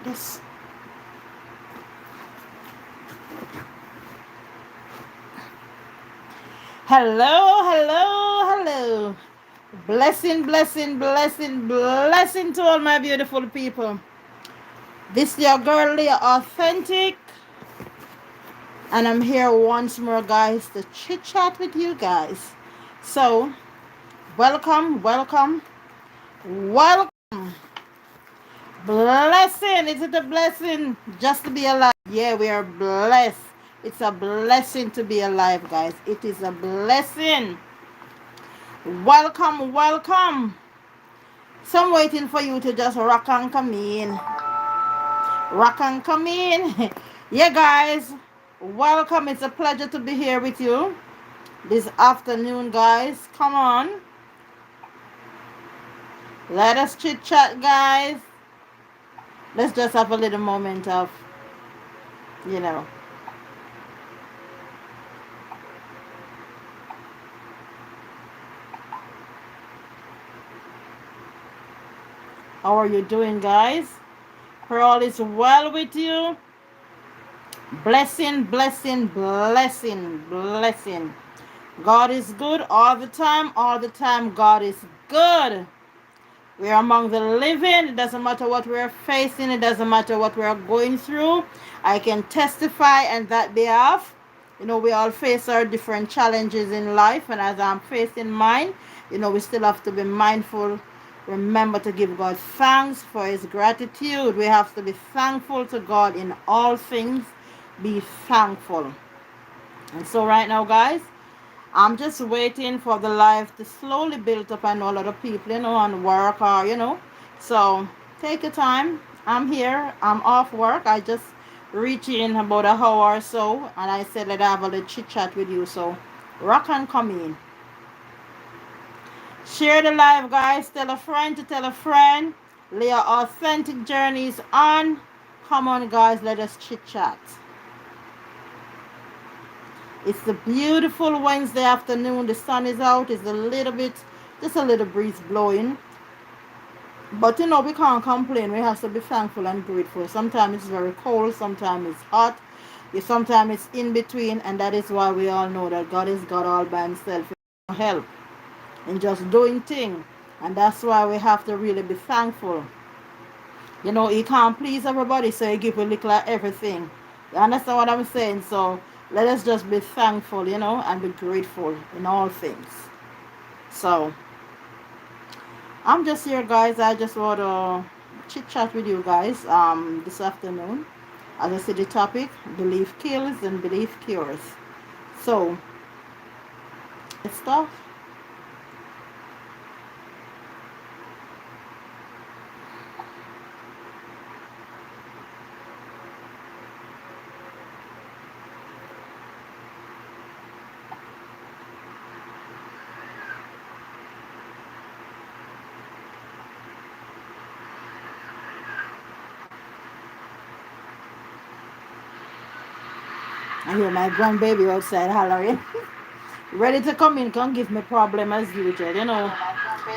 Yes. Hello, hello, hello. Blessing, blessing, blessing, blessing to all my beautiful people. This your girly authentic, and I'm here once more, guys, to chit chat with you guys. So, welcome, welcome, welcome. Blessing. Is it a blessing just to be alive? Yeah, we are blessed. It's a blessing to be alive, guys. It is a blessing. Welcome, welcome. So I'm waiting for you to just rock and come in. Rock and come in. Yeah, guys. Welcome. It's a pleasure to be here with you this afternoon, guys. Come on. Let us chit chat, guys. Let's just have a little moment of, you know, how are you doing, guys? Pray all is well with you. Blessing, blessing, blessing, blessing. God is good all the time. All the time, God is good. We are among the living. It doesn't matter what we're facing. It doesn't matter what we're going through. I can testify on that behalf. You know, we all face our different challenges in life. And as I'm facing mine, you know, we still have to be mindful. Remember to give God thanks for his gratitude. We have to be thankful to God in all things. Be thankful. And so right now, guys, I'm just waiting for the life to slowly build up. I know a lot of people, you know, on work or, you know. So take your time. I'm here. I'm off work. I just reached in about an hour or so. And I said, let I have a little chit chat with you. So rock and come in. Share the live, guys. Tell a friend to tell a friend. Leah Authentic Journeys on. Come on, guys. Let us chit chat. It's a beautiful Wednesday afternoon. The sun is out. It's a little bit, just a little breeze blowing. But you know, we can't complain. We have to be thankful and grateful. Sometimes it's very cold. Sometimes it's hot. Sometimes it's in between. And that is why we all know that God is God all by himself. He help in just doing things. And that's why we have to really be thankful. You know, he can't please everybody, so he give a little of everything. You understand what I'm saying? So let us just be thankful, you know, and be grateful in all things. So I'm just here, guys. I just want to chit chat with you guys this afternoon. As I said, the topic: belief kills and belief cures. So let's start. I hear my grandbaby outside hollering. Ready to come in, can give me problem as usual, you know.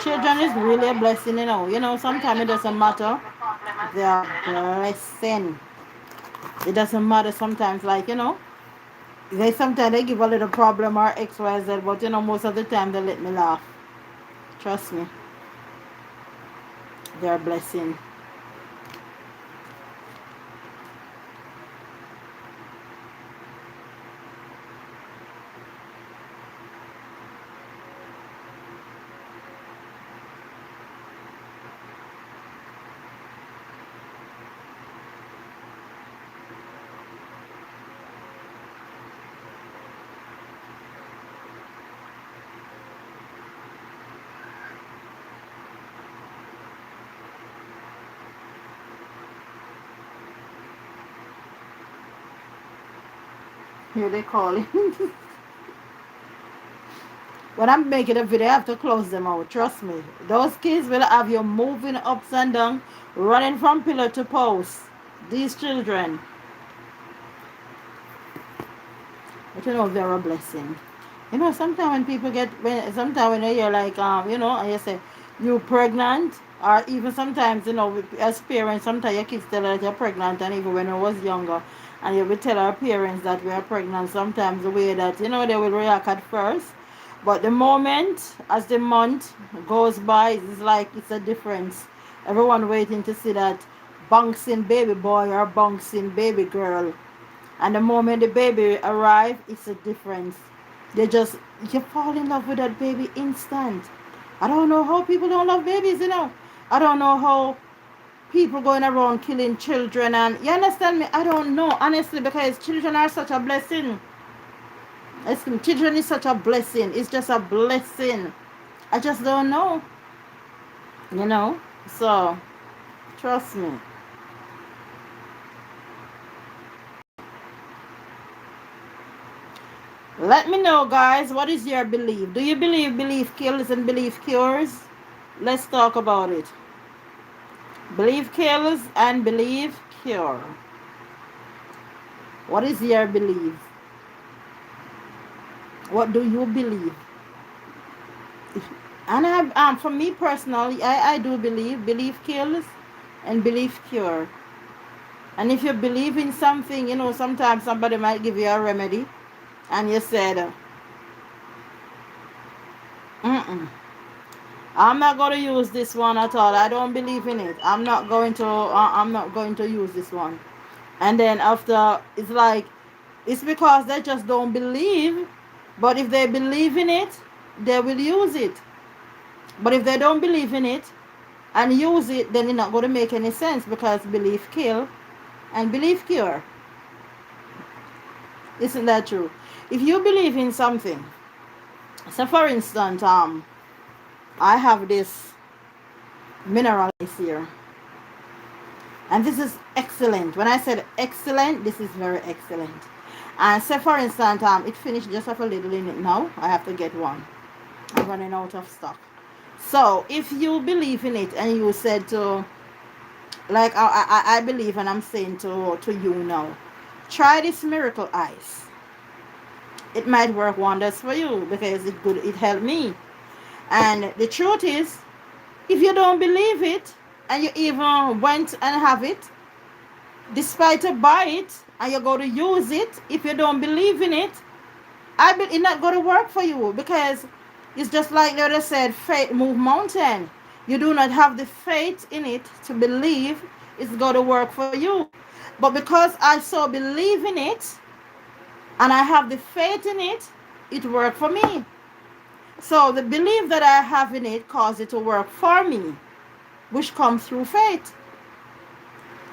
Children is really a blessing, you know. You know, sometimes it doesn't matter. They are blessing. It doesn't matter sometimes, like, you know. They sometimes they give a little problem or XYZ, but you know, most of the time they let me laugh. Trust me. They're a blessing. Here they call it. When I'm making a video, I have to close them out. Trust me. Those kids will have you moving ups and down, running from pillar to post. These children. But you know, they're a blessing. You know, sometimes when people get, sometimes when you hear like, you know, and you say, You pregnant, or even sometimes, as parents, sometimes your kids tell us you're pregnant, and even when I was younger, and you will tell our parents that we are pregnant, sometimes the way that, they will react at first. But the moment, as the month goes by, it's like it's a difference. Everyone waiting to see that bouncing baby boy or bouncing baby girl. And the moment the baby arrive, it's a difference. They just, you fall in love with that baby instant. I don't know how people don't love babies. I don't know how people going around killing children, and you understand me? I don't know, honestly, because children are such a blessing. Children is such a blessing. It's just a blessing. I just don't know, you know. So trust me. Let me know, guys, what is your belief? Do you believe belief kills and belief cures? Let's talk about it. Belief kills and belief cure. What is your belief? What do you believe? And for me personally, I do believe belief kills and belief cure. And if you believe in something, sometimes somebody might give you a remedy, and you said, mm-mm, I'm not going to use this one at all. I don't believe in it. I'm not going to use this one. And then after, it's like, it's because they just don't believe. But if they believe in it, they will use it. But if they don't believe in it and use it, then it's not going to make any sense, because belief kill and belief cure. Isn't that true? If you believe in something, so for instance, I have this mineral ice here, and this is excellent. When I said excellent, this is very excellent. And say for instance, it finished, just have a little in it now. I have to get one. I'm running out of stock. So if you believe in it and you said to, like I believe, and I'm saying to you now, try this miracle ice. It might work wonders for you, because it helped me. And the truth is, if you don't believe it and you even went and have it, despite to buy it and you go to use it, if you don't believe in it, it's not going to work for you, because it's just like the other said, faith move mountain. You do not have the faith in it to believe it's going to work for you. But because I so believe in it and I have the faith in it, it worked for me. So the belief that I have in it caused it to work for me, which comes through faith.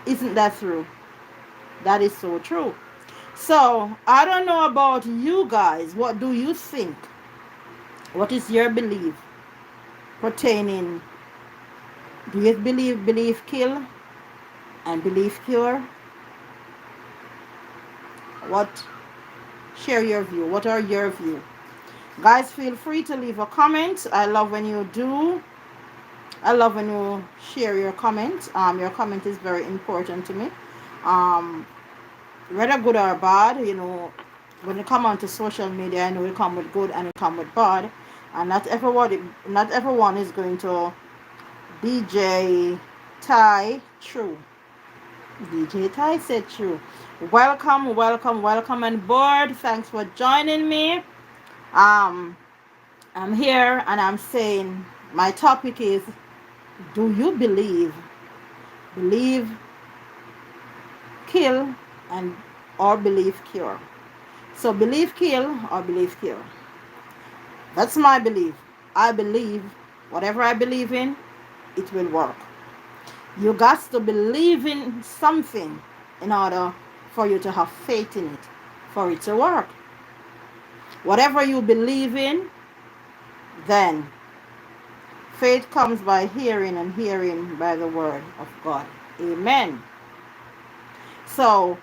Isn't that true? That is so true. So I don't know about you guys. What do you think? What is your belief pertaining? Do you believe belief kill and belief cure? What? Share your view. What are your view? Guys, feel free to leave a comment. I love when you do. I love when you share your comment. Your comment is very important to me. Um, Whether good or bad, when you come onto social media, I know it come with good and it come with bad, and not everyone is going to DJ Ty true. DJ Ty said true. Welcome, welcome, welcome on board. Thanks for joining me. Um, I'm here and I'm saying my topic is: do you believe kill and or believe cure? So believe kill or believe cure. That's my belief. I believe whatever I believe in, it will work. You got to believe in something in order for you to have faith in it, for it to work. Whatever you believe in, then faith comes by hearing, and hearing by the word of God. Amen. So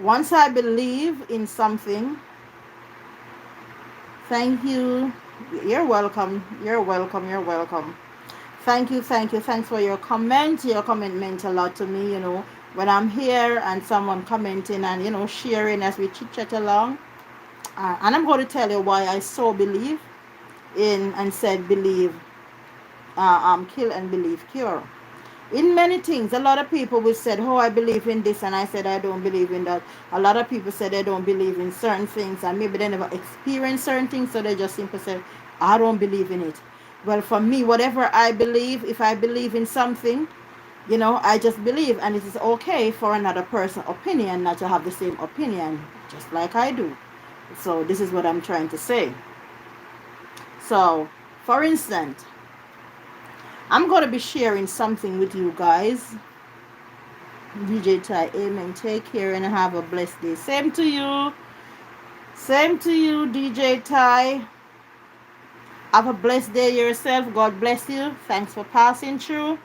once I believe in something, thank you. You're welcome. You're welcome. You're welcome. Thank you. Thank you. Thanks for your comment. Your comment meant a lot to me, when I'm here and someone commenting and, sharing as we chit chat along. And I'm going to tell you why I so believe in and said believe kill and believe cure. In many things, a lot of people will said, oh, I believe in this, and I said I don't believe in that. A lot of people said they don't believe in certain things, and maybe they never experienced certain things, so they just simply say, I don't believe in it. Well, for me, whatever I believe, if I believe in something, I just believe, and it is okay for another person's opinion not to have the same opinion, just like I do. So this is what I'm trying to say. So, for instance, I'm going to be sharing something with you guys. DJ Ty, amen. Take care and have a blessed day. Same to you. Same to you, DJ Ty. Have a blessed day yourself. God bless you. Thanks for passing through.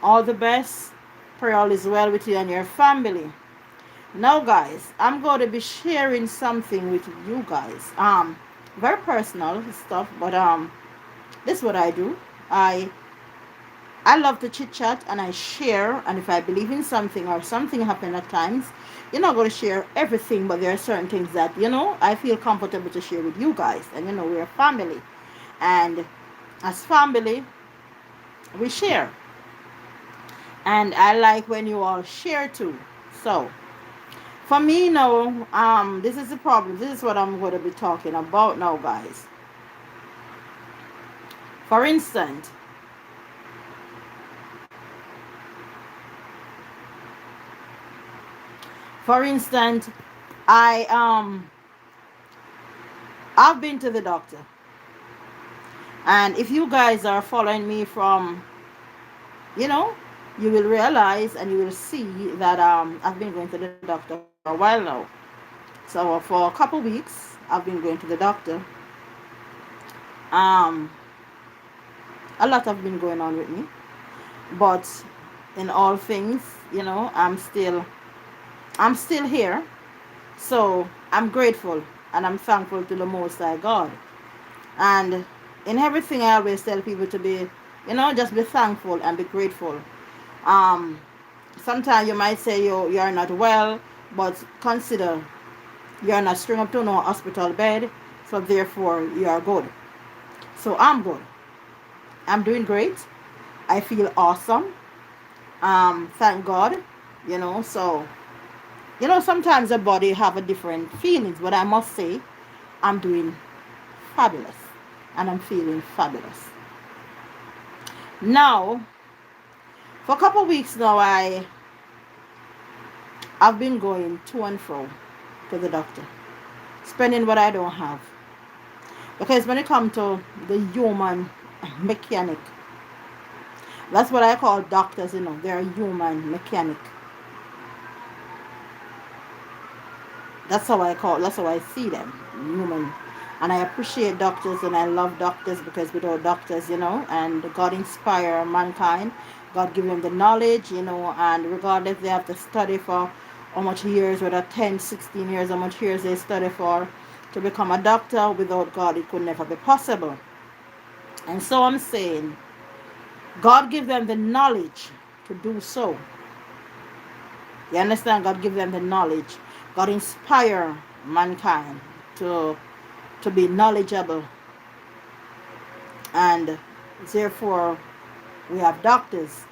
All the best. Pray all is well with you and your family. Now, guys, I'm going to be sharing something with you guys. Very personal stuff, but this is what I do. I love to chit chat and I share. And if I believe in something or something happen at times, you're not going to share everything, but there are certain things that I feel comfortable to share with you guys. And we're a family, and as family, we share. And I like when you all share too. So for me now, this is the problem. This is what I'm going to be talking about now, guys. For instance, for instance, I I've been to the doctor, and if you guys are following me from, you know, you will realize and you will see that I've been going to the doctor for a while now. So for a couple weeks, I've been going to the doctor. Um, a lot have been going on with me, but in all things, I'm still here. So I'm grateful and I'm thankful to the Most High God. And in everything, I always tell people to be, just be thankful and be grateful. Um, Sometimes you might say you are not well, but consider you are not string up to no hospital bed, so therefore you are good. So I'm good. I'm doing great. I feel awesome. Thank God. So sometimes the body have a different feelings, but I must say I'm doing fabulous and I'm feeling fabulous. Now, for a couple of weeks now, I've been going to and fro to the doctor, spending what I don't have. Because when it comes to the human mechanic, that's what I call doctors, they're human mechanic. That's how I see them, human. And I appreciate doctors and I love doctors, because without doctors, and God inspire mankind, God give them the knowledge, and regardless they have to study for how much years, whether 10, 16 years, how much years they study for to become a doctor, without God it could never be possible. And so I'm saying, God give them the knowledge to do so. You understand? God give them the knowledge. God inspire mankind to be knowledgeable, and therefore we have doctors.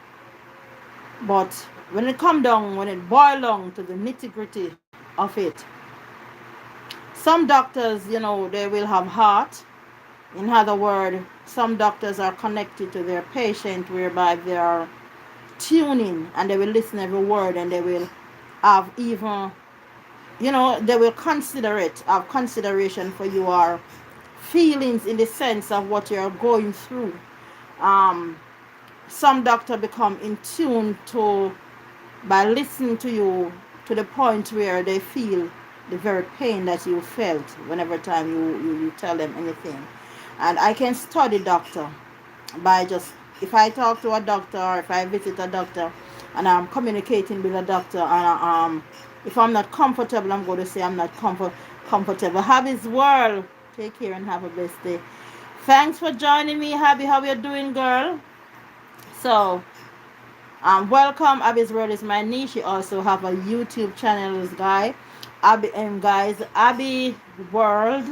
But when it boil down to the nitty gritty of it, some doctors, they will have heart. In other words, some doctors are connected to their patient, whereby they are tuning and they will listen every word, and they will have even, they will have consideration for your feelings, in the sense of what you're going through. Um, some doctor become in tune to by listening to you, to the point where they feel the very pain that you felt whenever time you tell them anything. And I can study doctor by just, if I talk to a doctor or if I visit a doctor and I'm communicating with a doctor, and if I'm not comfortable, I'm going to say I'm not comfortable. Have his world. Take care and have a blessed day. Thanks for joining me, Abby. How you doing, girl? So, welcome. Abby's World is my niche. She also have a YouTube channel, guys. Abby World.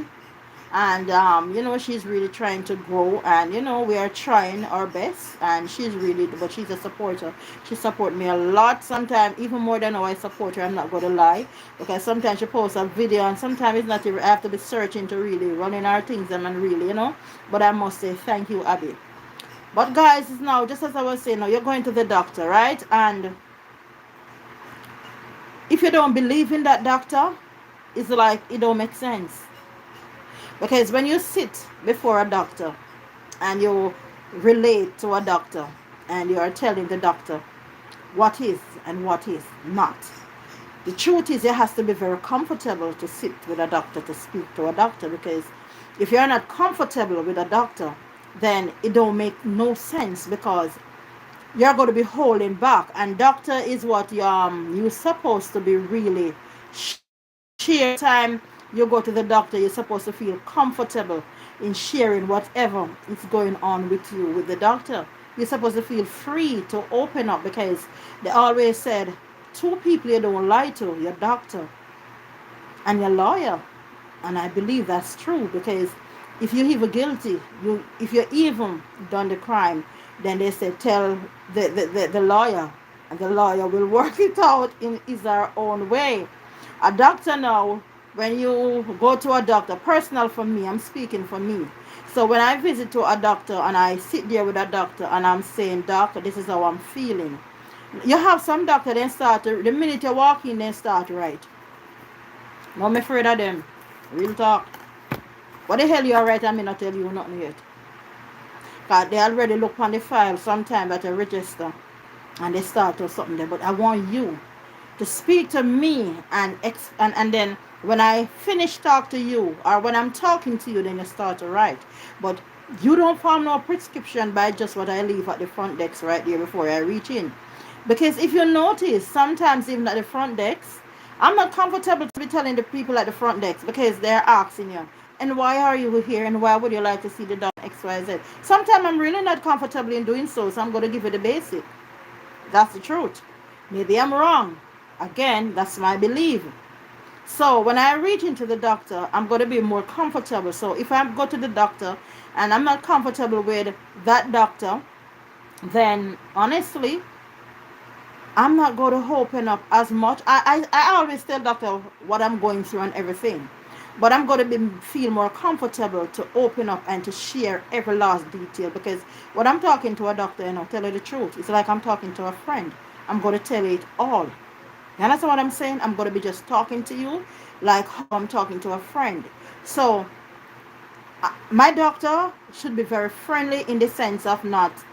And she's really trying to grow, and we are trying our best, and but she's a supporter. She support me a lot, sometimes even more than how I support her. I'm not going to lie, because sometimes she posts a video, and sometimes it's not even, I have to be searching to really running our things and really, but I must say thank you, Abby. But guys, it's now, just as I was saying, now you're going to the doctor, right? And if you don't believe in that doctor, it's like it don't make sense. Because when you sit before a doctor and you relate to a doctor, and you are telling the doctor what is and what is not, the truth is, it has to be very comfortable to sit with a doctor, to speak to a doctor. Because if you're not comfortable with a doctor, then it don't make no sense, because you're going to be holding back. And doctor is what you're supposed to be really sharing. Anytime you go to the doctor, you're supposed to feel comfortable in sharing whatever is going on with you with the doctor. You're supposed to feel free to open up, because they always said two people you don't lie to: your doctor and your lawyer. And I believe that's true, because if you're even guilty, if you're even done the crime, then they say tell the lawyer, and the lawyer will work it out in his or her own way. A doctor now, when you go to a doctor, personal for me, I'm speaking for me. So when I visit to a doctor and I sit there with a doctor and I'm saying, doctor, this is how I'm feeling. You have some doctor, then the minute you walk in, then start right. No, I'm afraid of them. Real talk. What the hell you are right, I may not tell you nothing yet. Because they already look on the file sometime at a register, and they start or something there. But I want you to speak to me, and then when I finish talk to you, or when I'm talking to you, then you start to write. But you don't form no prescription by just what I leave at the front desk right there before I reach in. Because if you notice, sometimes even at the front desk, I'm not comfortable to be telling the people at the front desk, because they're asking you, and why are you here, and why would you like to see the dot XYZ? Sometimes I'm really not comfortable in doing so I'm going to give you the basic. That's the truth. Maybe I'm wrong. Again, that's my belief. So when I reach into the doctor, I'm going to be more comfortable. So if I go to the doctor and I'm not comfortable with that doctor, then honestly, I'm not going to open up as much. I always tell doctor what I'm going through and everything. But I'm going to feel more comfortable to open up and to share every last detail. Because when I'm talking to a doctor, tell you the truth, it's like I'm talking to a friend. I'm going to tell you it all. You understand what I'm saying? I'm going to be just talking to you like how I'm talking to a friend. So my doctor should be very friendly, in the sense of not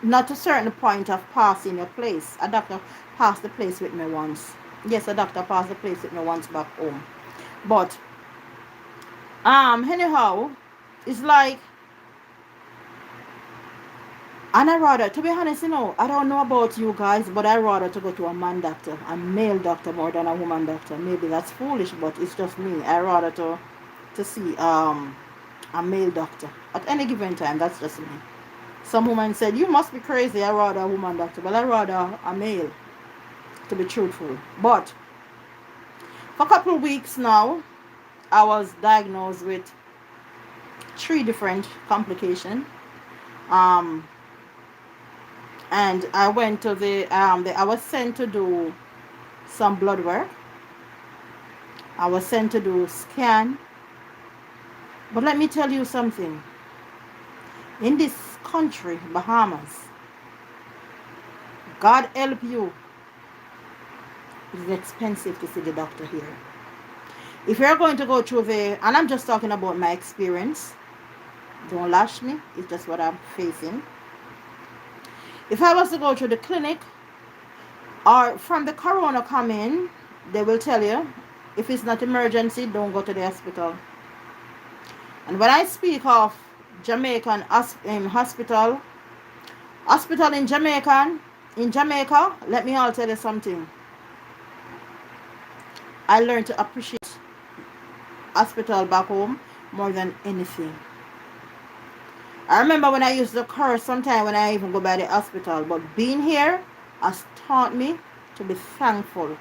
a certain point of passing your place. A doctor passed the place with me once. Yes, a doctor passed the place with me once back home. But anyhow, it's like, and I rather, to be honest, I don't know about you guys, but I rather to go to a man doctor, a male doctor, more than a woman doctor. Maybe that's foolish, but it's just me. I rather to see a male doctor at any given time. That's just me. Some woman said, you must be crazy. I rather a woman doctor, but I rather a male, to be truthful. But for a couple of weeks now, I was diagnosed with 3 different complications. Um, and I went to I was sent to do some blood work. I was sent to do scan. But let me tell you something. In this country, Bahamas, God help you, it's expensive to see the doctor here. If you're going to go through and I'm just talking about my experience, don't lash me, it's just what I'm facing. If I was to go to the clinic, or from the corona come in, they will tell you, if it's not emergency, don't go to the hospital. And when I speak of Jamaican hospital in Jamaica, let me all tell you something. I learned to appreciate hospital back home more than anything. I remember when I used to curse sometimes when I even go by the hospital, but being here has taught me to be thankful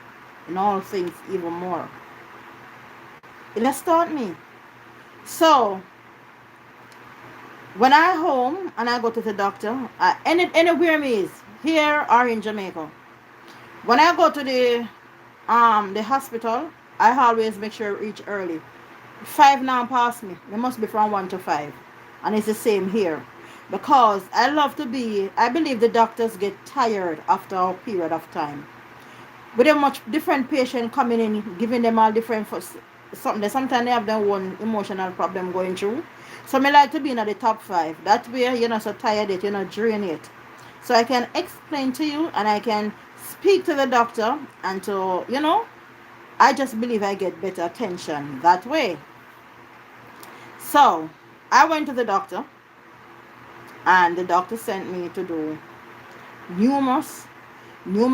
in all things even more. It has taught me. So when I home and I go to the doctor, anywhere me is here or in Jamaica. When I go to the hospital, I always make sure I reach early. 5 now pass me. It must be from 1 to 5. And it's the same here. Because I believe the doctors get tired after a period of time. With a much different patient coming in, giving them all different something. Sometimes they have their own emotional problem going through. So I like to be in the top 5. That way you're not so tired that you're not drain it. So I can explain to you and I can speak to the doctor and I just believe I get better attention that way. So I went to the doctor and the doctor sent me to do numerous you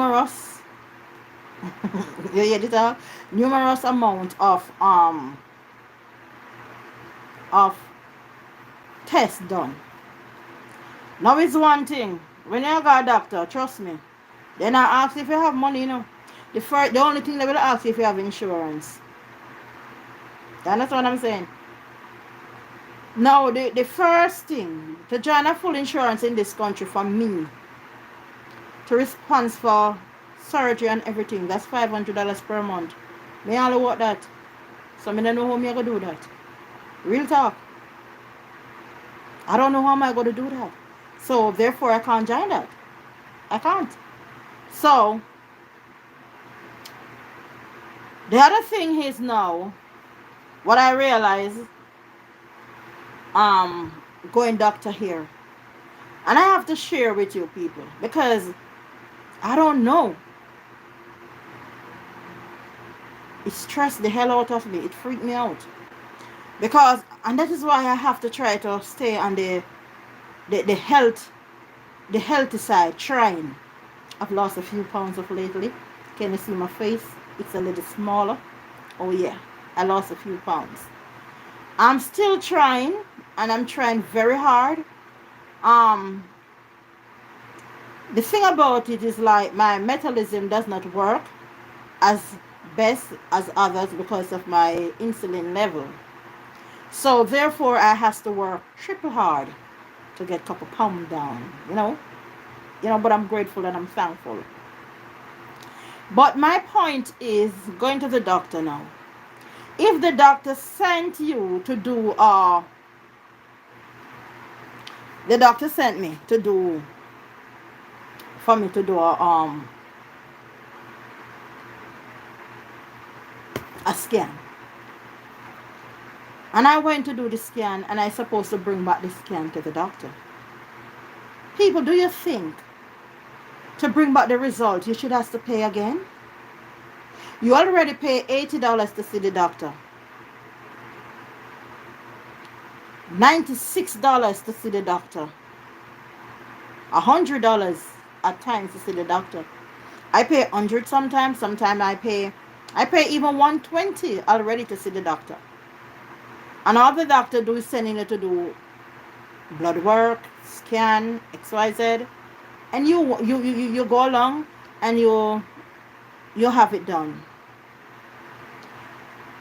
hear it all? Numerous amount of tests done. Now it's one thing. When you got a doctor, trust me, then I ask if you have money, The only thing they will ask if you have insurance. That's what I'm saying. Now the first thing to join a full insurance in this country for me to respond for surgery and everything, that's $500 per month. Me all what that. So I don't know how I'm gonna do that. Real talk. I don't know how am I gonna do that. So therefore I can't join that. I can't. So the other thing is now what I realize going doctor here. And I have to share with you people because I don't know. It stressed the hell out of me. It freaked me out. And that is why I have to try to stay on the healthy side, trying. I've lost a few pounds of lately. Can you see my face? It's a little smaller. Oh yeah, I lost a few pounds. I'm still trying, and I'm trying very hard. The thing about it is like my metabolism does not work as best as others because of my insulin level. So therefore I has to work triple hard to get a couple pounds down, but I'm grateful and I'm thankful. But my point is going to the doctor now. If the doctor sent you to do the doctor sent me to do for me to do a scan. And I went to do the scan and I supposed to bring back the scan to the doctor. People, do you think to bring back the result you should have to pay again? You already pay $80 to see the doctor. $96 to see the doctor. $100 at times to see the doctor. I pay $100 sometimes. Sometimes I pay even $120 already to see the doctor. And all the doctor do is sending you to do blood work, scan, XYZ, and you go along and you have it done.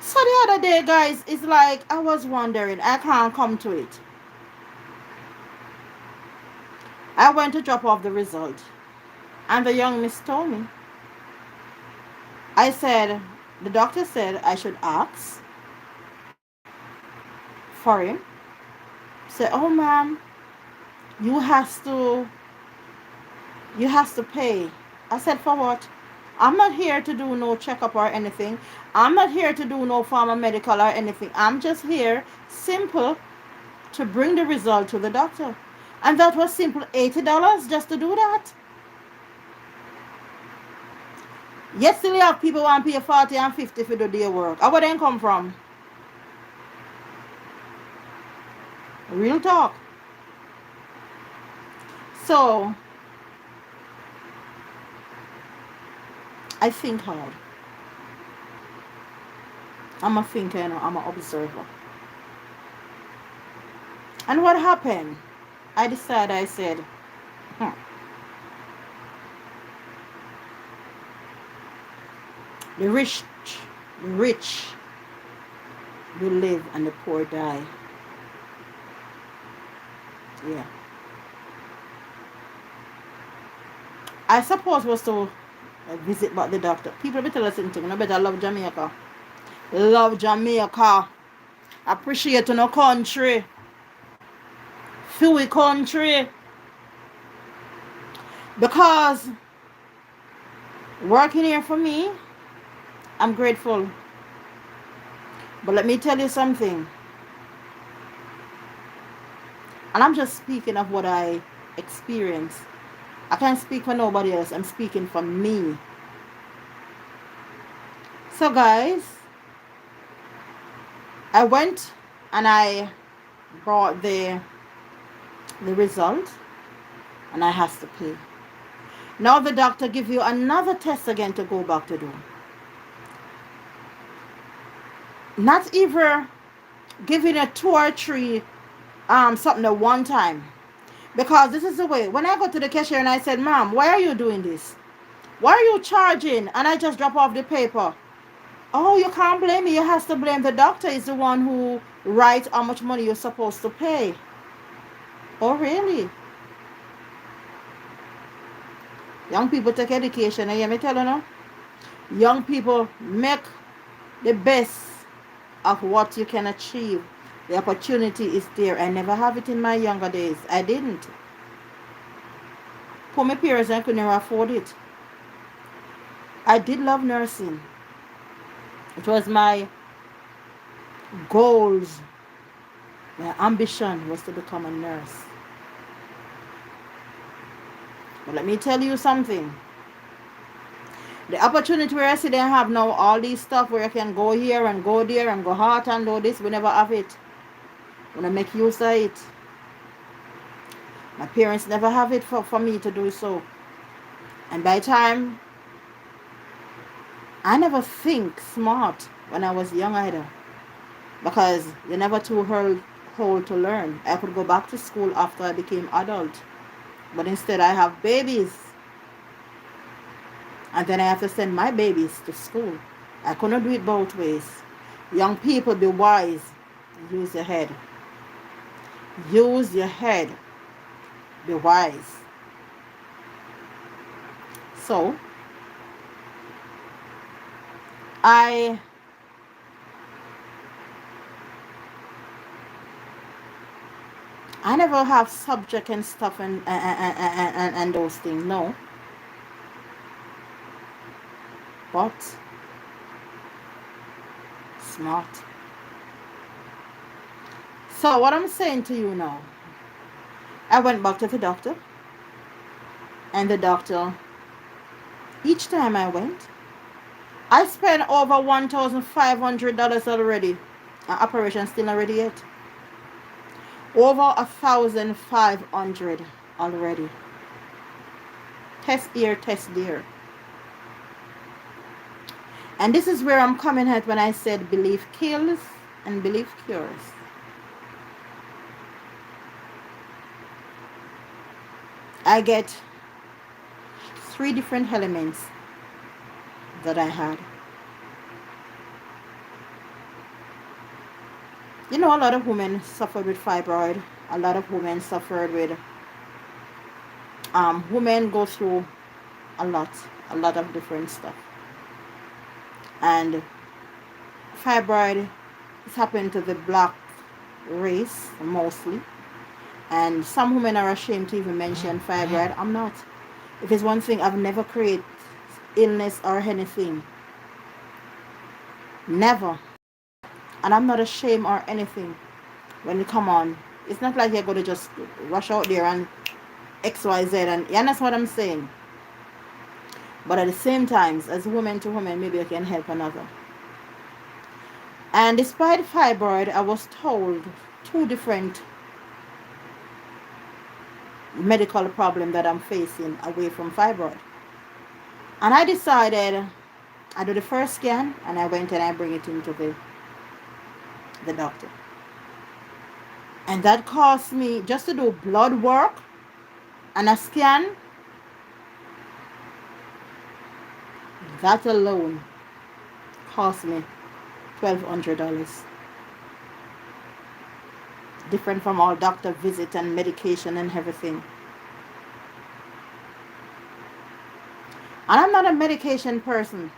So the other day, guys, it's like I was wondering, I can't come to it. I went to drop off the result, and the young miss told me. The doctor said I should ask for him. Say, oh ma'am, you have to pay. I said, for what? I'm not here to do no checkup or anything. I'm not here to do no pharma medical or anything. I'm just here simple to bring the result to the doctor. And that was simple $80 just to do that. Yes, still have people want to pay 40 and 50 for do their work. How would they come from? Real talk. So I think hard. I'm a thinker, I'm an observer. And what happened? I said, the rich do live and the poor die. Yeah. I suppose was to visit back the doctor. People be tell us something. I better love Jamaica. Love Jamaica. Appreciate no country. Feel country. Because working here for me, I'm grateful. But let me tell you something. And I'm just speaking of what I experienced. I can't speak for nobody else. I'm speaking for me. So guys, I went and I brought the result and I has to pay. Now the doctor give you another test again to go back to do. Not even giving a 2 or 3 something at one time. Because this is the way. When I go to the cashier and I said, Mom, why are you doing this? Why are you charging? And I just drop off the paper. Oh, you can't blame me. You have to blame the doctor. Is the one who writes how much money you're supposed to pay. Oh, really? Young people take education. You hear me telling you? Young people make the best of what you can achieve. The opportunity is there. I never have it in my younger days. I didn't. For my parents, I could never afford it. I did love nursing. It was my goals. My ambition was to become a nurse. But let me tell you something. The opportunity where I see they have now all these stuff where I can go here and go there and go hard and do this, we never have it. We don't make use of it. My parents never have it for me to do so. And by the time, I never think smart when I was young either. Because you're never too old to learn. I could go back to school after I became adult. But instead I have babies. And then I have to send my babies to school. I couldn't do it both ways. Young people, be wise. Use your head. Use your head. Be wise. So, I never have subject and stuff and those things, no. But smart. So what I'm saying to you now, I went back to the doctor, and the doctor, each time I went, I spent over $1,500 already. An operation still not ready yet. Over 1,500 already. Test here, test there. And this is where I'm coming at when I said belief kills and belief cures. I get 3 different elements that I had. You know, a lot of women suffered with fibroid. A lot of women suffered with women go through a lot of different stuff. And fibroid is happening to the black race mostly. And some women are ashamed to even mention fibroid. I'm not. If it's one thing, I've never created illness or anything. Never. And I'm not ashamed or anything when you come on. It's not like you're going to just rush out there and XYZ. And yeah, that's what I'm saying. But at the same time, as woman to woman, maybe I can help another. And despite fibroid, I was told 2 different medical problems that I'm facing away from fibroid. And I decided, I do the first scan, and I went and I bring it into the doctor. And that cost me, just to do blood work and a scan, that alone cost me $1,200. different from all doctor visit and medication and everything. And I'm not a medication person.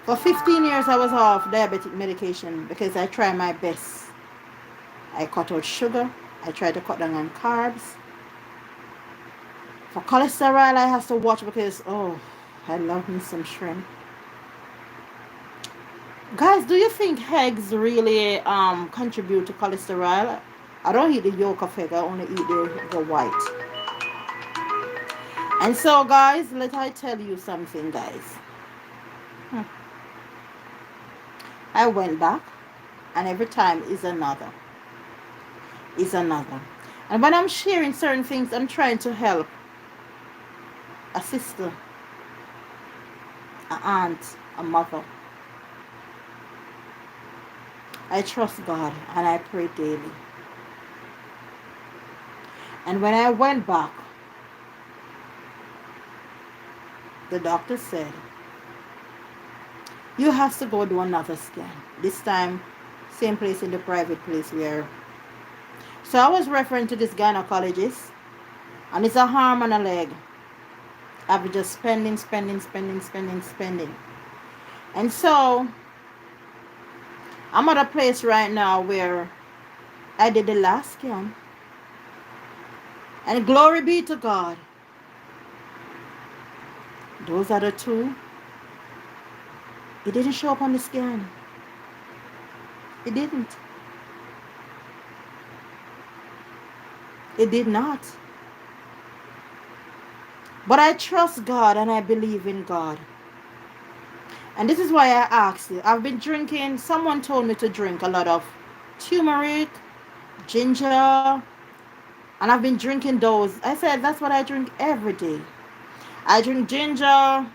For 15 years I was off diabetic medication because I try my best. I cut out sugar. I try to cut down on carbs. For cholesterol I have to watch because I love me some shrimp. Guys, do you think eggs really contribute to cholesterol? I don't eat the yolk of egg, I only eat the white. And so guys, let I tell you something, guys. Hmm. I went back and every time is another. Is another. And when I'm sharing certain things, I'm trying to help a sister, an aunt, a mother. I trust God and I pray daily. And when I went back, the doctor said, you have to go do another scan. This time, same place in the private place where. So I was referring to this gynecologist, and it's a arm and a leg. I've been just spending. And so, I'm at a place right now where I did the last scan. And glory be to God. Those are the two. It didn't show up on the scan. It didn't. It did not. But I trust God and I believe in God. And this is why I asked you. I've been drinking, someone told me to drink a lot of turmeric, ginger, and I've been drinking those. I said that's what I drink every day. I drink ginger.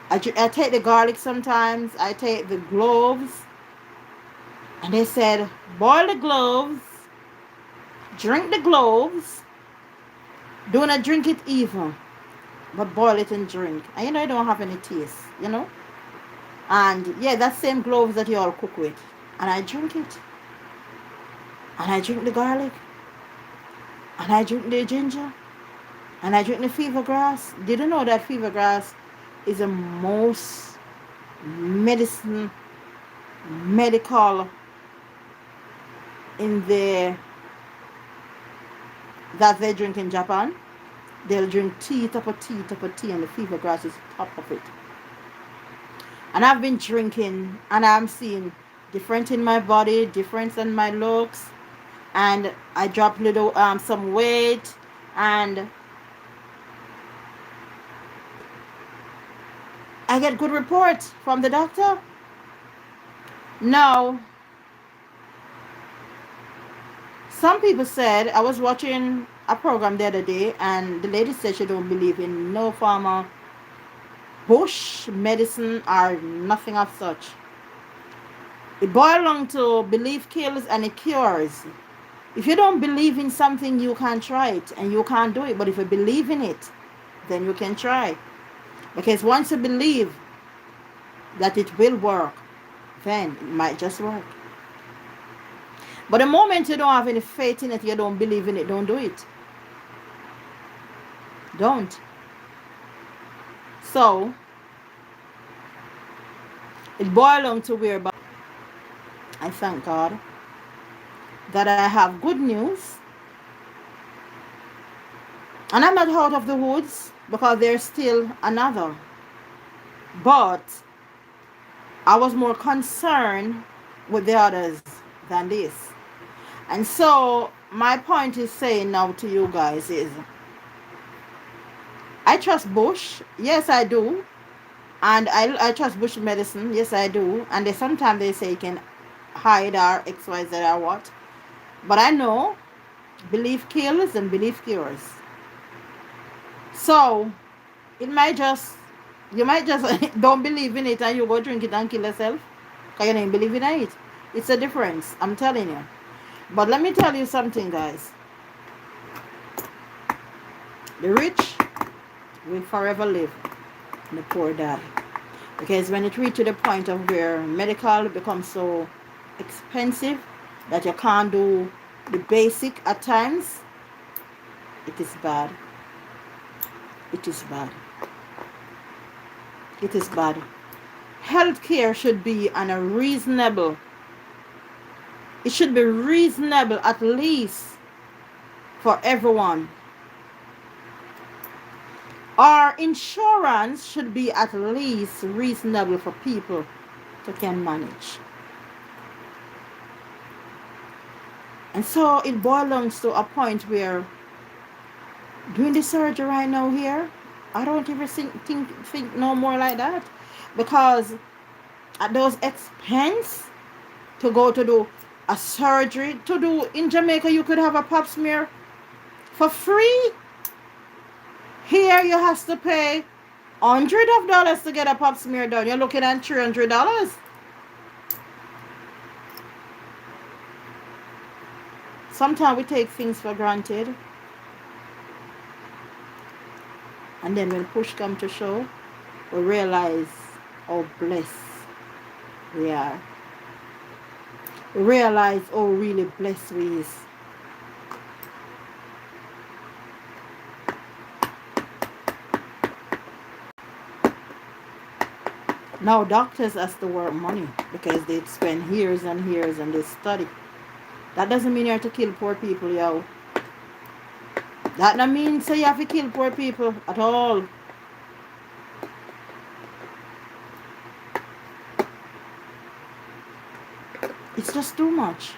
I take the garlic sometimes. I take the cloves. And they said, boil the cloves, drink the cloves. Do not drink it even, but boil it and drink. And you know, it don't have any taste, you know. And yeah, that same cloves that you all cook with. And I drink it. And I drink the garlic. And I drink the ginger. And I drink the fever grass. Did you know that fever grass is the most medical in the that they drink in Japan? They'll drink tea, top of tea, and the fever grass is top of it. And I've been drinking, and I'm seeing different in my body, difference in my looks, and I dropped little some weight, and I get good reports from the doctor. Now, some people said, I was watching a program the other day, and the lady said she don't believe in no form of bush medicine or nothing of such. It boils down to belief kills and it cures. If you don't believe in something, you can't try it and you can't do it. But if you believe in it, then you can try. Because once you believe that it will work, then it might just work. But the moment you don't have any faith in it, you don't believe in it, don't do it. Don't. So, it boils down to where I thank God that I have good news. And I'm not out of the woods because there's still another. But I was more concerned with the others than this. And so my point is saying now to you guys is, I trust Bush. Yes, I do. And I trust Bush medicine. Yes, I do. And sometimes they say you can hide our XYZ or what. But I know belief kills and belief cures. So you might just don't believe in it and you go drink it and kill yourself because you don't believe in it. It's a difference, I'm telling you. But let me tell you something, guys. The rich will forever live and the poor die. Because when it reaches to the point of where medical becomes so expensive that you can't do The basic at times, it is bad. It is bad. It is bad. Healthcare should be on a reasonable. It should be reasonable at least for everyone. Our insurance should be at least reasonable for people to can manage. And so it boils to a point where doing the surgery right now here, I don't even think no more like that. Because at those expense to go to do a surgery, to do in Jamaica, you could have a pap smear for free. Here you have to pay $100 to get a pap smear done. You're looking at $300. Sometimes we take things for granted, and then when push comes to shove, we realize how blessed we are. We realize how really blessed we is. Now doctors has to work money because they spend years and years and they study. That doesn't mean you have to kill poor people, yo. That don't mean so you have to kill poor people at all. It's just too much.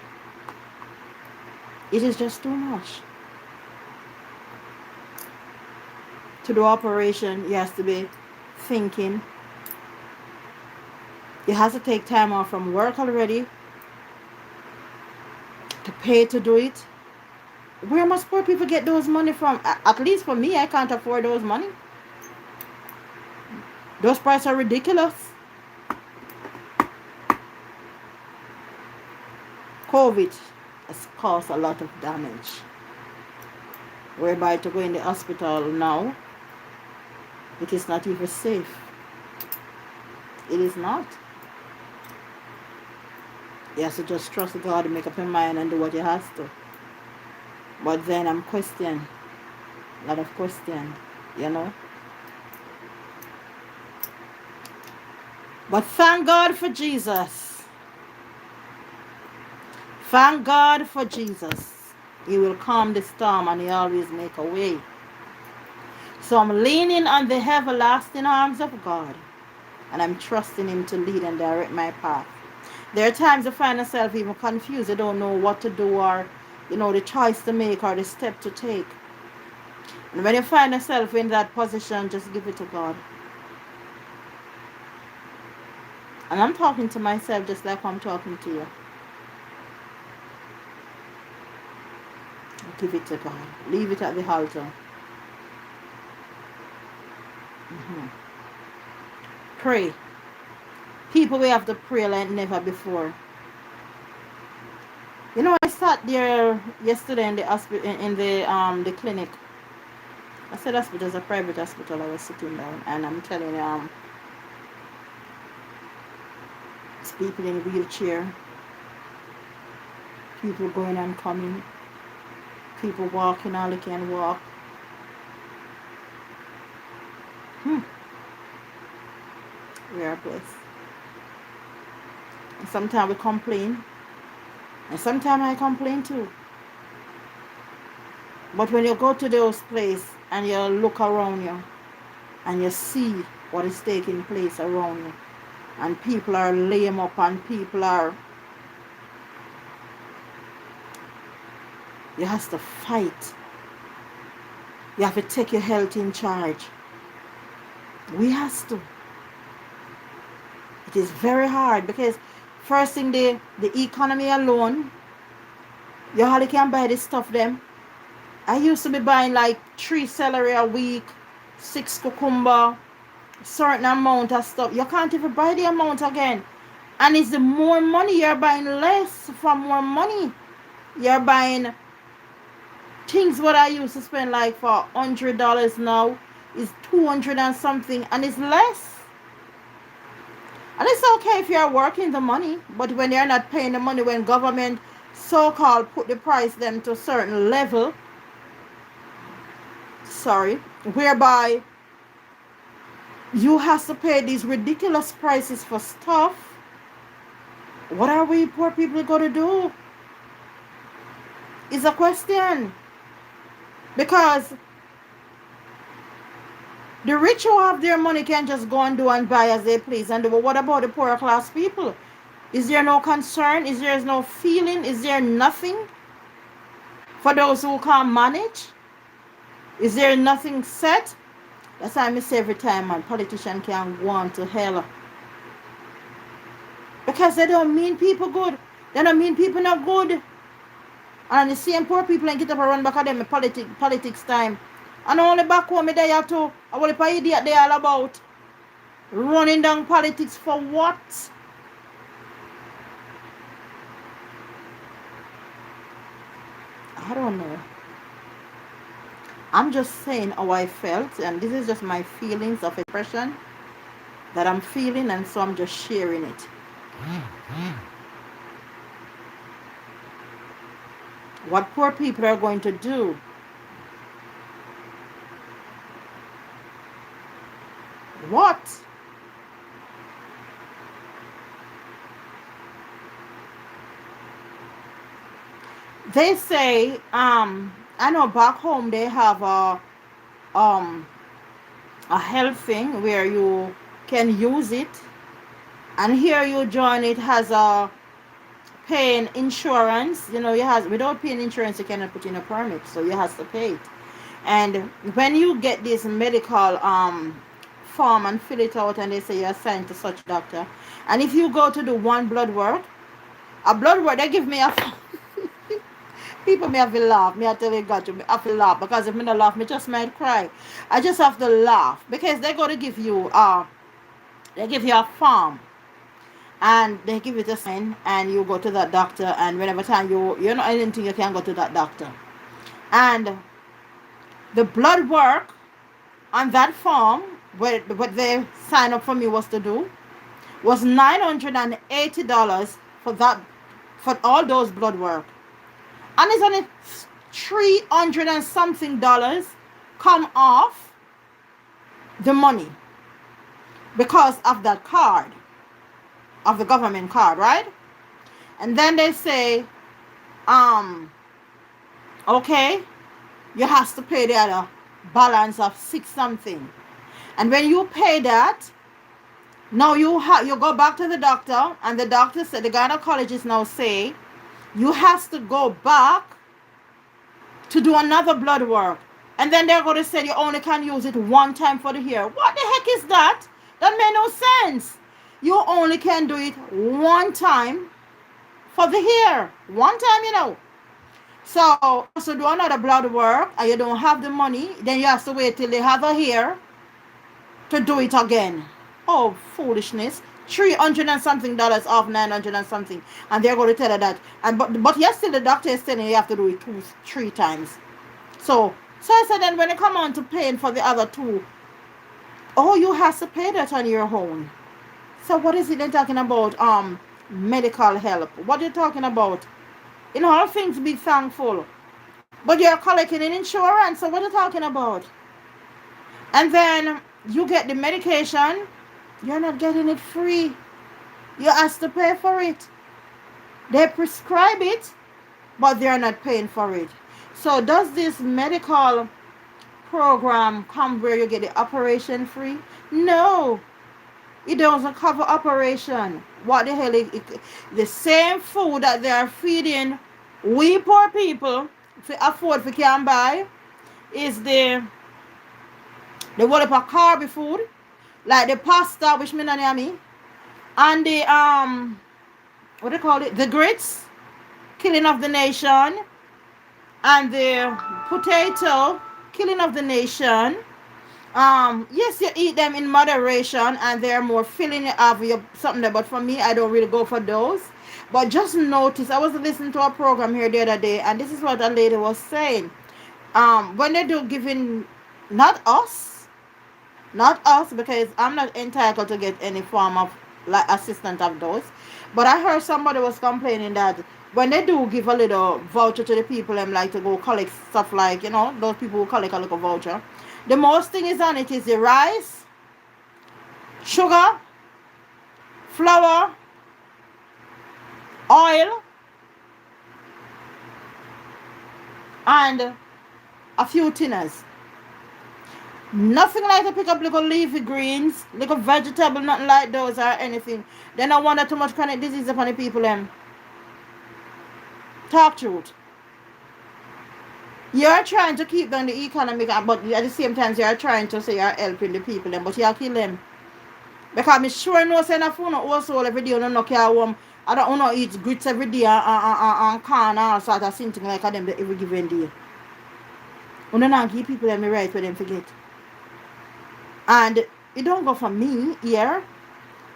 It is just too much. To do operation, you have to be thinking. You have to take time off from work already to pay to do it. Where must poor people get those money from? At least for me, I can't afford those money. Those prices are ridiculous. COVID has caused a lot of damage. Whereby to go in the hospital now, it is not even safe. It is not. You have to just trust God, make up your mind and do what you have to. But then I'm questioning. A lot of question, you know. But thank God for Jesus. Thank God for Jesus. He will calm the storm and he always make a way. So I'm leaning on the everlasting arms of God. And I'm trusting him to lead and direct my path. There are times I find myself even confused. I don't know what to do or, the choice to make or the step to take. And when you find yourself in that position, just give it to God. And I'm talking to myself just like I'm talking to you. Give it to God. Leave it at the altar. Pray. People, we have to pray like never before. I sat there yesterday in the hospital, in the clinic. I said hospital is a private hospital. I was sitting down, and I'm telling you, it's people in wheelchair, people going and coming, people walking all they can walk. We are blessed. And sometimes we complain, and sometimes I complain too. But when you go to those places and you look around you and you see what is taking place around you, and people are lame up and people are, you have to fight. You have to take your health in charge. We have to. It is very hard because first thing, the economy alone, you hardly can buy this stuff them. I used to be buying like 3 celery a week, 6 cucumber, certain amount of stuff. You can't even buy the amount again. And it's the more money you're buying, less for more money. You're buying things what I used to spend like for $100 now is 200 and something, and it's less. And it's okay if you're working the money, but when you're not paying the money, when government so-called put the price them to a certain level, sorry, whereby you have to pay these ridiculous prices for stuff. What are we poor people going to do? Is a question. Because the rich who have their money can just go and do and buy as they please. And but what about the poorer class people? Is there no concern? Is there no feeling? Is there nothing for those who can't manage? Is there nothing set? That's why I say every time, man, politician can go on to hell. Because they don't mean people good. They don't mean people not good. And the same poor people and get up and run back at them in politics time. And only back home they are too. I want to idiot they all about. Running down politics for what? I don't know. I'm just saying how I felt, and this is just my feelings of expression that I'm feeling, and so I'm just sharing it. What poor people are going to do? What? They say, I know back home they have um a health thing where you can use it, and here you join it has a paying insurance. You know, you has without paying insurance you cannot put in a permit, so you have to pay it. And when you get this medical form and fill it out, and they say you're assigned to such doctor, and if you go to do one blood work, a blood work, they give me a people may have to laugh. Me I tell you God, you have to laugh, because if me not laugh, me just might cry. I just have to laugh because they're gonna give you they give you a form, and they give you the sign, and you go to that doctor, and whenever time you know anything, you can go to that doctor. And the blood work on that form, what they signed up for me was to do, was $980 for that, for all those blood work. And it's only 300 and something dollars come off the money because of that card, of the government card, right? And then they say, okay, you have to pay the other balance of six something. And when you pay that, now you go back to the doctor, and the doctor said, the gynecologist now say, you have to go back to do another blood work. And then they're going to say you only can use it one time for the hair. What the heck is that? That made no sense. You only can do it one time for the hair. One time, you know. So do another blood work and you don't have the money, then you have to wait till they have a hair to do it again. Oh, foolishness. 300 and something dollars off 900 and something, and they're going to tell her that. And but yes, still the doctor is telling you have to do it 3 times. So I said, then when you come on to paying for the other two, oh, you have to pay that on your own. So what is it they're talking about? Medical help. What are you talking about? In all things be thankful, but you're collecting an insurance. So what are you talking about? And then you get the medication. You're not getting it free. You have to pay for it. They prescribe it, but they're not paying for it. So does this medical program come where you get the operation free? No. It doesn't cover operation. What the hell? The same food that they are feeding we poor people to afford for can buy is the what up a carby food, like the pasta, which me not near me, and the what do you call it? The grits, killing of the nation, and the potato, killing of the nation. Yes, you eat them in moderation, and they're more filling of your something there. But for me, I don't really go for those. But just notice, I was listening to a program here the other day, and this is what a lady was saying. When they do giving, not us, because I'm not entitled to get any form of like assistance of those. But I heard somebody was complaining that when they do give a little voucher to the people, them like to go collect stuff like, those people who collect a little voucher. The most thing is on it is the rice, sugar, flour, oil, and a few tinners. Nothing like to pick up little leafy greens, little vegetable, nothing like those or anything. Then I wonder too much chronic disease upon the people them. Talk truth. You're trying to keep down the economy, but at the same time you're trying to say you're helping the people them, but you're killing them. Because I'm sure no send a phone also every day, no care home. I don't know eat grits every day and corn and sort of something like them every given day. You don't not give people them the right for them forget. And it don't go for me here.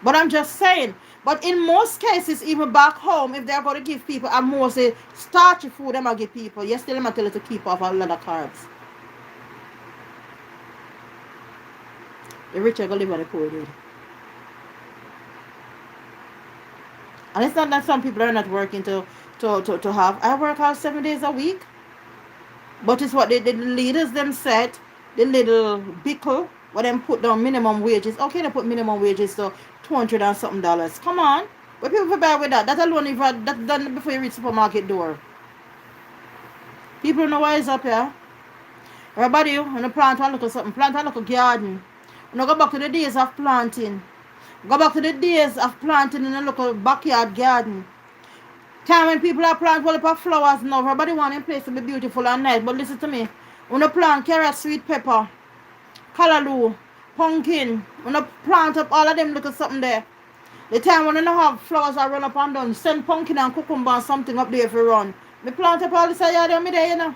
But I'm just saying. But in most cases, even back home, if they're going to give people a more say starchy food, them I give people. Yes, still them tell you to keep off a lot of carbs. The rich are going to live on the poor did. And it's not that some people are not working to have. I work out 7 days a week. But it's what the leaders them said, the little bickle, what them put down minimum wages. Okay, they put minimum wages to $200 and something dollars. Come on. But people buy with that. That alone, if that's done before you reach supermarket door. People know why it's up here. Everybody, when you plant and look at something, plant and look at garden. When you go back to the days of planting. Go back to the days of planting in a local backyard garden. Time when people are planting all of flowers now, everybody want a place to be beautiful and nice. But listen to me. When you plant carrot, sweet pepper, callaloo, pumpkin, when you plant up all of them little something there. The time when you don't have flowers I run up and down, send pumpkin and cucumber and something up there if you run. Me plant up all this yard there, me there, you know.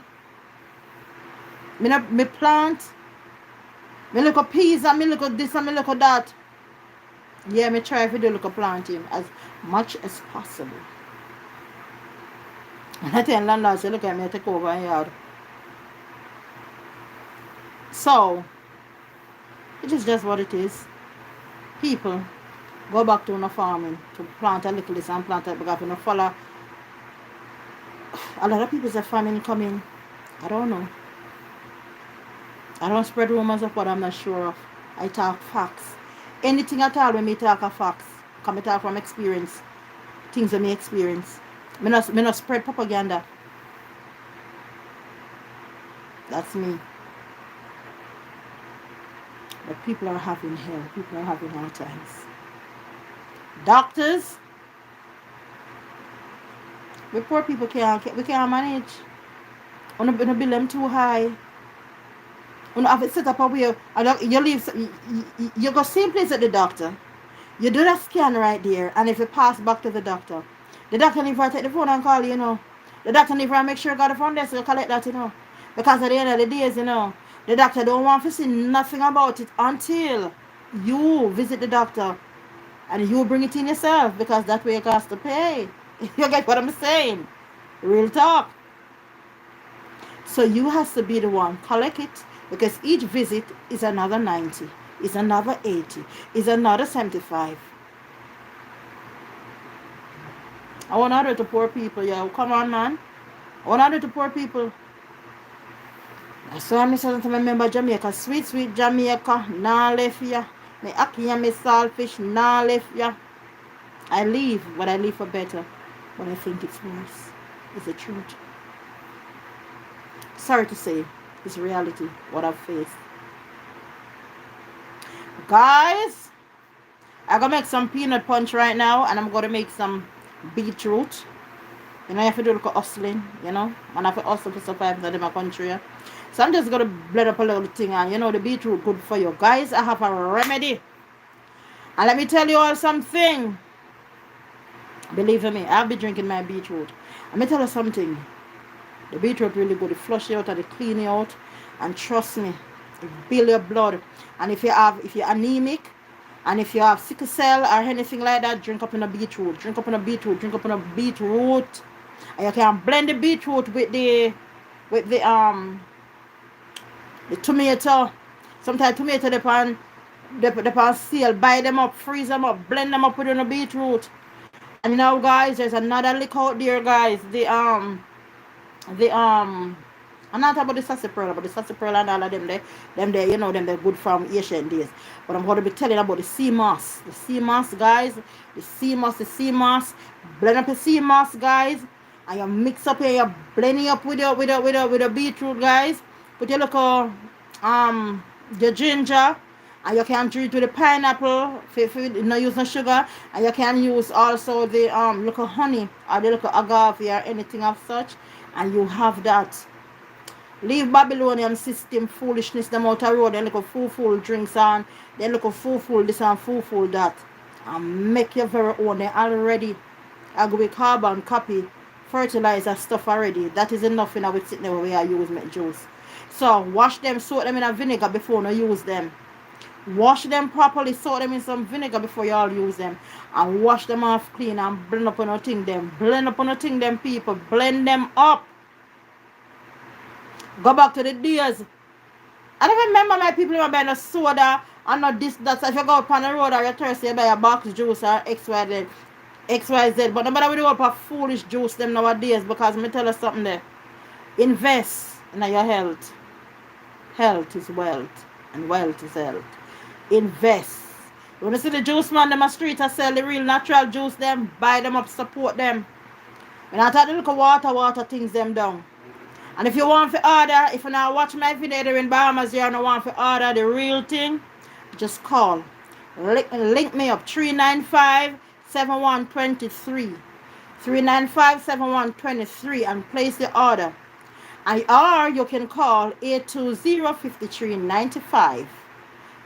Me plant. Me look at peas and me look at this and me look at that. Yeah, me try to do look at planting as much as possible. And I tell landlords, say, look at me, I take over a yard. So, it is just what it is. People go back to farming, to plant a little this and plant a because if you follow. A lot of people say famine coming. I don't know. I don't spread rumors of what I'm not sure of. I talk facts. Anything at all when me talk of facts, come talk from experience. Things that me experience. Me not spread propaganda. That's me. But people are having hell. People are having hard times. Doctors, we poor people we can't manage. We don't bill them too high. We don't have it set up a way. You leave. You go same place at the doctor. You do the scan right there, and if you pass back to the doctor never take the phone and call you, The doctor never make sure you got the phone there so you collect that, Because at the end of the days, the doctor don't want to see nothing about it until you visit the doctor and you bring it in yourself because that way you got to pay. You get what I'm saying? Real talk. So you have to be the one collect it because each visit is another 90, is another 80, is another 75. I want to do it to poor people, yeah. Come on, man. I want to do it to poor people. So I'm saying to my member Jamaica, sweet, sweet Jamaica, nah left ya. Me aki and me saltfish, nah left ya. I leave, but I leave for better. But I think it's worse. It's the truth. Sorry to say, it's reality, what I've faced. Guys, I'm going to make some peanut punch right now, and I'm going to make some beetroot. You have to do like hustling, And I have to hustle to survive in my country. So I'm just going to blend up a little thing, and the beetroot good for you. Guys, I have a remedy. And let me tell you all something. Believe me, I'll be drinking my beetroot. Let me tell you something. The beetroot really good. It flush you out and it clean you out. And trust me, it build your blood. And if you're anemic, and if you have sickle cell or anything like that, drink up in a beetroot. Drink up in a beetroot. Drink up in a beetroot. And you can blend the beetroot with the tomato. Sometimes tomato they pan sale. Buy them up, freeze them up, blend them up with the beetroot. And now, guys, there's another lick out there, guys. The I'm not about the sarsaparilla, but the sarsaparilla and all of them, they, you know, them they're good from ancient days. But I'm going to be telling about the sea moss. The sea moss, guys. The sea moss. Blend up the sea moss, guys. And you mix up here, you blend it up with the beetroot, guys. Put your little the ginger, and you can drink it with the pineapple if you not use no sugar, and you can use also the little honey or the little agave or anything of such, and you have that. Leave Babylonian system foolishness them out the road, then look full drinks on, then look full this and full that. And make your very own. They already agree with carbon copy fertilizer stuff already. That is enough in our sitting there where I use my juice. So wash them, soak them in a vinegar before you use them. Wash them properly, soak them in some vinegar before you all use them. And wash them off clean and blend up on a thing them. Blend up on a thing them people. Blend them up. Go back to the days. I don't remember my people buying a soda and not this, that. So if you go up on the road or you're thirsty, you buy a box juice or XYZ. But nobody will do up a foolish juice them nowadays, because let me tell you something there. Invest in your health. Health is wealth, and wealth is health. Invest. You want to see the juice man them a street I sell the real natural juice them, buy them up, support them. When I talk the little water things them down. And if you want to order, if you now watch my video there in Bahamas, you don't want to order the real thing, just call. Link me up 395-7123. 395-7123 and place the order. Or you can call 820-5395.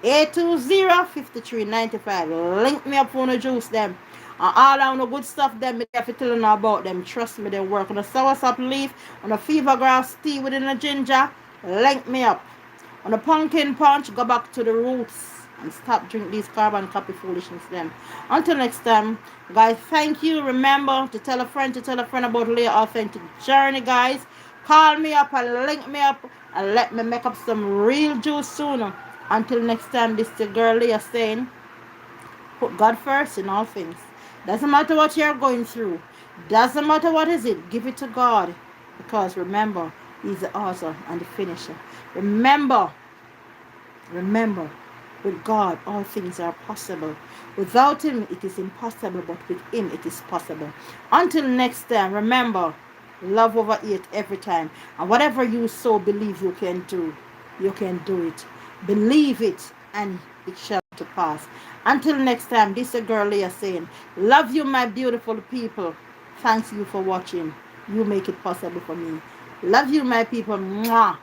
820-5395. Link me up on the juice them. And all on the good stuff them, me have to tell you about them. Trust me, they work. On the soursop leaf, on the fever grass tea within the ginger, link me up. On the pumpkin punch, go back to the roots and stop drink these carbon copy foolishness them. Until next time, guys, thank you. Remember to tell a friend about Leah Authentic Journey, guys. Call me up and link me up and let me make up some real juice sooner. Until next time, this is the girl Leah saying, put God first in all things. Doesn't matter what you're going through. Doesn't matter what is it. Give it to God. Because remember, He's the author and the finisher. Remember, with God, all things are possible. Without Him, it is impossible. But with Him, it is possible. Until next time, remember, love over it every time. And whatever you so believe you can do it. Believe it, and it shall to pass. Until next time, this is a girl Leah saying, love you, my beautiful people. Thanks you for watching. You make it possible for me. Love you, my people. Mwah.